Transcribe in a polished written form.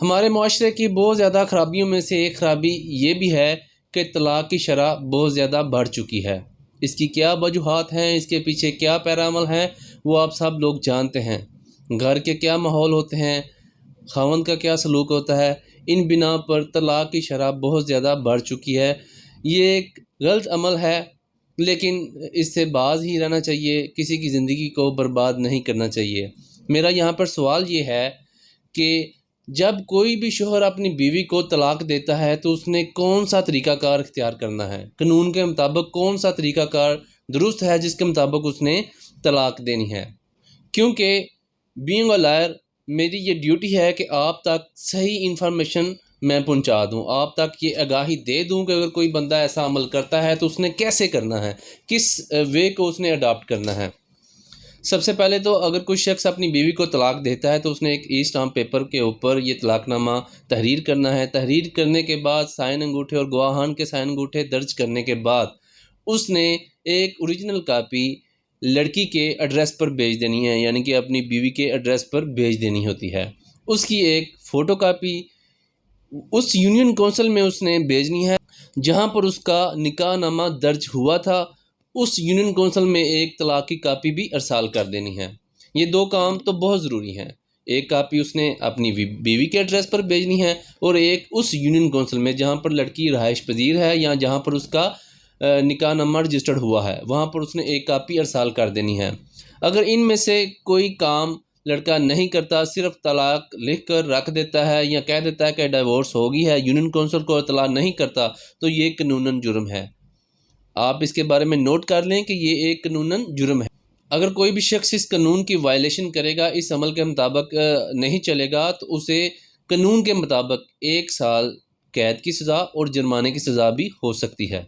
ہمارے معاشرے کی بہت زیادہ خرابیوں میں سے ایک خرابی یہ بھی ہے کہ طلاق کی شرح بہت زیادہ بڑھ چکی ہے۔ اس کی کیا وجوہات ہیں، اس کے پیچھے کیا پیرامل ہیں، وہ آپ سب لوگ جانتے ہیں۔ گھر کے کیا ماحول ہوتے ہیں، خاوند کا کیا سلوک ہوتا ہے، ان بنا پر طلاق کی شرح بہت زیادہ بڑھ چکی ہے۔ یہ ایک غلط عمل ہے، لیکن اس سے باز ہی رہنا چاہیے، کسی کی زندگی کو برباد نہیں کرنا چاہیے۔ میرا یہاں پر سوال یہ ہے کہ جب کوئی بھی شوہر اپنی بیوی کو طلاق دیتا ہے تو اس نے کون سا طریقہ کار اختیار کرنا ہے، قانون کے مطابق کون سا طریقہ کار درست ہے جس کے مطابق اس نے طلاق دینی ہے؟ کیونکہ بینگ اے لائر میری یہ ڈیوٹی ہے کہ آپ تک صحیح انفارمیشن میں پہنچا دوں، آپ تک یہ آگاہی دے دوں کہ اگر کوئی بندہ ایسا عمل کرتا ہے تو اس نے کیسے کرنا ہے، کس وے کو اس نے اڈاپٹ کرنا ہے۔ سب سے پہلے تو اگر کوئی شخص اپنی بیوی کو طلاق دیتا ہے تو اس نے ایک ای اسٹامپ پیپر کے اوپر یہ طلاق نامہ تحریر کرنا ہے۔ تحریر کرنے کے بعد سائن انگوٹھے اور گواہان کے سائن انگوٹھے درج کرنے کے بعد اس نے ایک اوریجنل کاپی لڑکی کے ایڈریس پر بھیج دینی ہے، یعنی کہ اپنی بیوی کے ایڈریس پر بھیج دینی ہوتی ہے۔ اس کی ایک فوٹو کاپی اس یونین کونسل میں اس نے بھیجنی ہے جہاں پر اس کا نکاح نامہ درج ہوا تھا، اس یونین کونسل میں ایک طلاق کی کاپی بھی ارسال کر دینی ہے۔ یہ دو کام تو بہت ضروری ہیں، ایک کاپی اس نے اپنی بیوی کے ایڈریس پر بھیجنی ہے اور ایک اس یونین کونسل میں جہاں پر لڑکی رہائش پذیر ہے یا جہاں پر اس کا نکاح نامہ رجسٹرڈ ہوا ہے وہاں پر اس نے ایک کاپی ارسال کر دینی ہے۔ اگر ان میں سے کوئی کام لڑکا نہیں کرتا، صرف طلاق لکھ کر رکھ دیتا ہے یا کہہ دیتا ہے کہ ڈیورس ہو گئی ہے، یونین کونسل کو اطلاع نہیں کرتا، تو یہ قانوناً جرم ہے۔ آپ اس کے بارے میں نوٹ کر لیں کہ یہ ایک قانوناً جرم ہے۔ اگر کوئی بھی شخص اس قانون کی وائلیشن کرے گا، اس عمل کے مطابق نہیں چلے گا، تو اسے قانون کے مطابق 1 سال قید کی سزا اور جرمانے کی سزا بھی ہو سکتی ہے۔